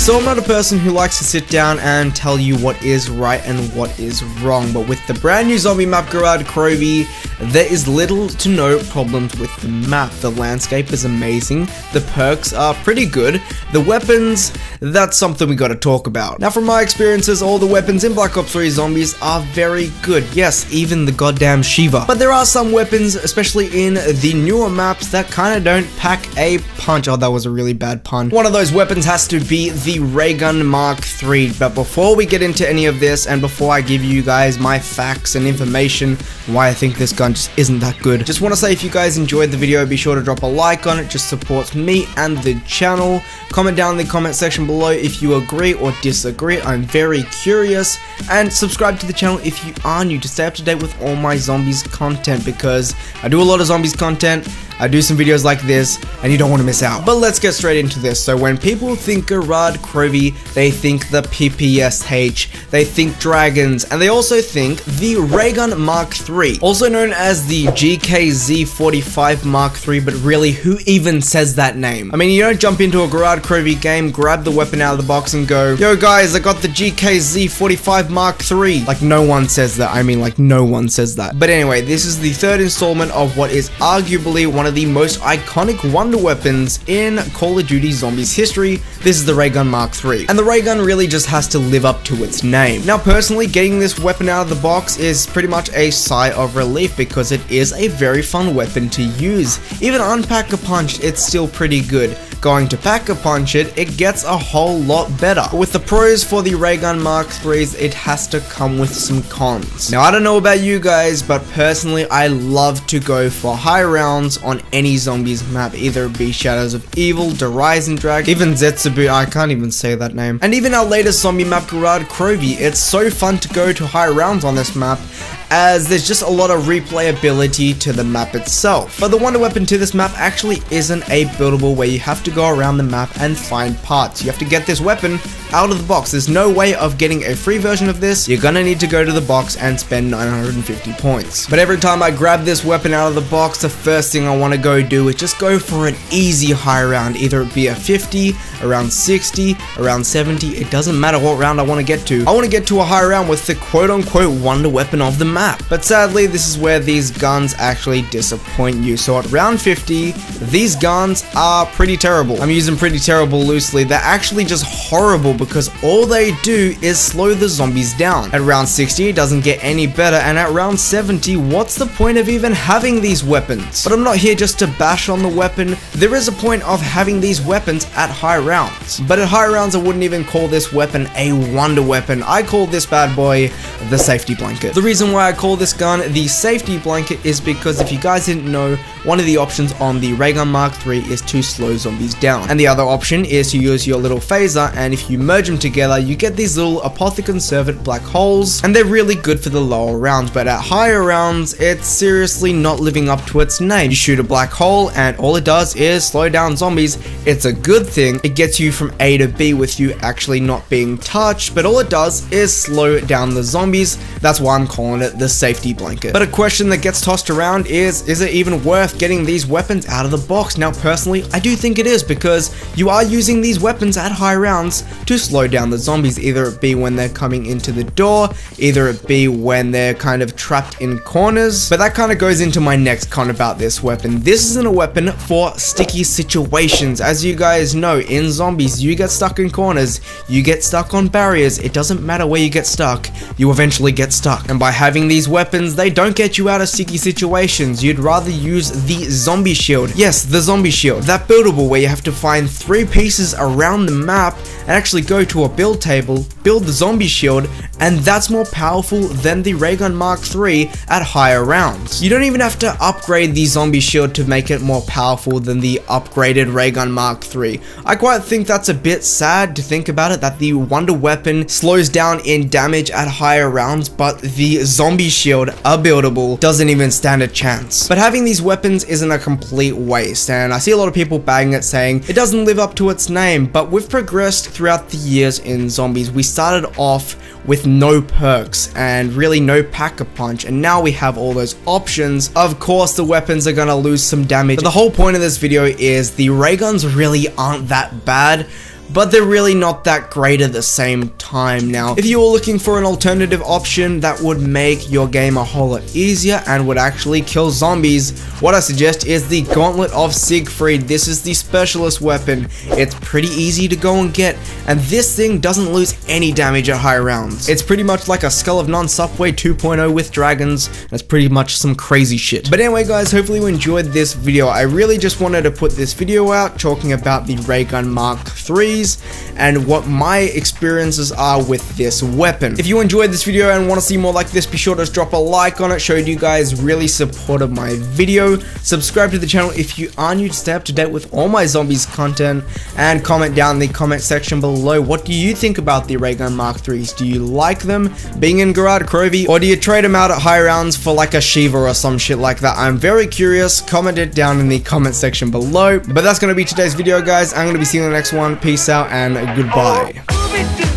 So I'm not a person who likes to sit down and tell you what is right and what is wrong, but with the brand new zombie map Gorod Krovi, there is little to no problems with the map. The landscape is amazing, the perks are pretty good, the weapons, that's something we gotta talk about. Now from my experiences, all the weapons in Black Ops 3 Zombies are very good, yes, even the goddamn Shiva. But there are some weapons, especially in the newer maps, that kinda don't pack a punch. Oh, that was a really bad pun. One of those weapons has to be the Ray Gun Mark III, but before we get into any of this, and before I give you guys my facts and information why I think this gun just isn't that good, just want to say if you guys enjoyed the video, be sure to drop a like on it, just supports me and the channel. Comment down in the comment section below if you agree or disagree, I'm very curious, and subscribe to the channel if you are new to stay up to date with all my zombies content, because I do a lot of zombies content, I do some videos like this, and you don't want to miss out. But let's get straight into this. So when people think Gorod Krovi, they think the PPSH, they think dragons, and they also think the Ray Gun Mark III, also known as the GKZ45 Mark III, but really, who even says that name? I mean, you don't jump into a Gorod Krovi game, grab the weapon out of the box and go, yo guys, I got the GKZ45 Mark III. Like, no one says that. I mean, like, no one says that. But anyway, this is the third installment of what is arguably one of the most iconic wonder weapons in Call of Duty Zombies history. This is the Ray Gun Mark III, and the ray gun really just has to live up to its name. Now personally, getting this weapon out of the box is pretty much a sigh of relief, because it is a very fun weapon to use. Even unpack-a-punch, it's still pretty good. Going to pack-a-punch it gets a whole lot better. But with the pros for the Ray Gun Mark IIIs, it has to come with some cons. Now I don't know about you guys, but personally I love to go for high rounds on any zombies map, either it be Shadows of Evil, The Rising Drag, even Zetsubu, I can't even say that name, and even our latest zombie map Gorod Krovi. It's so fun to go to high rounds on this map, as there's just a lot of replayability to the map itself. But the wonder weapon to this map actually isn't a buildable where you have to go around the map and find parts. You have to get this weapon out of the box. There's no way of getting a free version of this. You're gonna need to go to the box and spend 950 points. But every time I grab this weapon out of the box, the first thing I want to go do is just go for an easy high round. Either it be a 50, around 60, around 70, it doesn't matter what round I want to get to. I want to get to a high round with the quote-unquote wonder weapon of the map. But sadly, this is where these guns actually disappoint you. So at round 50, these guns are pretty terrible. I'm using pretty terrible loosely. They're actually just horrible, because all they do is slow the zombies down. At round 60, it doesn't get any better, and at round 70, what's the point of even having these weapons? But I'm not here just to bash on the weapon. There is a point of having these weapons at high rounds. But at high rounds, I wouldn't even call this weapon a wonder weapon. I call this bad boy the safety blanket. The reason why I call this gun the safety blanket is because, if you guys didn't know, one of the options on the Ray Gun Mark III is to slow zombies down, and the other option is to use your little phaser, and if you merge them together, you get these little Apothicon Servant black holes, and they're really good for the lower rounds. But at higher rounds, it's seriously not living up to its name. You shoot a black hole, and all it does is slow down zombies. It's a good thing. It gets you from A to B with you actually not being touched, but all it does is slow down the zombies. That's why I'm calling it the safety blanket. But a question that gets tossed around is it even worth getting these weapons out of the box? Now personally, I do think it is, because you are using these weapons at high rounds to slow down the zombies, either it be when they're coming into the door, either it be when they're kind of trapped in corners. But that kind of goes into my next con about this weapon. This isn't a weapon for sticky situations. As you guys know, in zombies, you get stuck in corners, you get stuck on barriers. It doesn't matter where you get stuck, you eventually get stuck. And by having these weapons, they don't get you out of sticky situations. You'd rather use the zombie shield. Yes, the zombie shield. That buildable where you have to find 3 pieces around the map and actually go to a build table, build the zombie shield, and that's more powerful than the Ray Gun Mark III at higher rounds. You don't even have to upgrade the zombie shield to make it more powerful than the upgraded Ray Gun Mark III. I quite think that's a bit sad to think about it, that the wonder weapon slows down in damage at higher rounds, but the zombie shield, a buildable, doesn't even stand a chance. But having these weapons isn't a complete waste, and I see a lot of people bagging it saying it doesn't live up to its name, but we've progressed throughout the years in zombies. We started off with no perks and really no pack-a-punch, and now we have all those options. Of course the weapons are gonna lose some damage, but the whole point of this video is the ray guns really aren't that bad, but they're really not that great at the same time. Now, if you were looking for an alternative option that would make your game a whole lot easier and would actually kill zombies, what I suggest is the Gauntlet of Siegfried. This is the specialist weapon. It's pretty easy to go and get, and this thing doesn't lose any damage at high rounds. It's pretty much like a Skull of Non-Subway 2.0 with dragons, and it's pretty much some crazy shit. But anyway guys, hopefully you enjoyed this video. I really just wanted to put this video out talking about the Ray Gun Mark IIIs and what my experiences are with this weapon. If you enjoyed this video and want to see more like this, be sure to drop a like on it. Showed you guys really supported my video. Subscribe to the channel if you are new to stay up to date with all my zombies content, and comment down in the comment section below, what do you think about the Ray Gun Mark IIIs? Do you like them being in Gorod Krovi, or do you trade them out at high rounds for like a Shiva or some shit like that? I'm very curious. Comment it down in the comment section below. But that's going to be today's video guys. I'm going to be seeing you in the next one. Peace out and goodbye.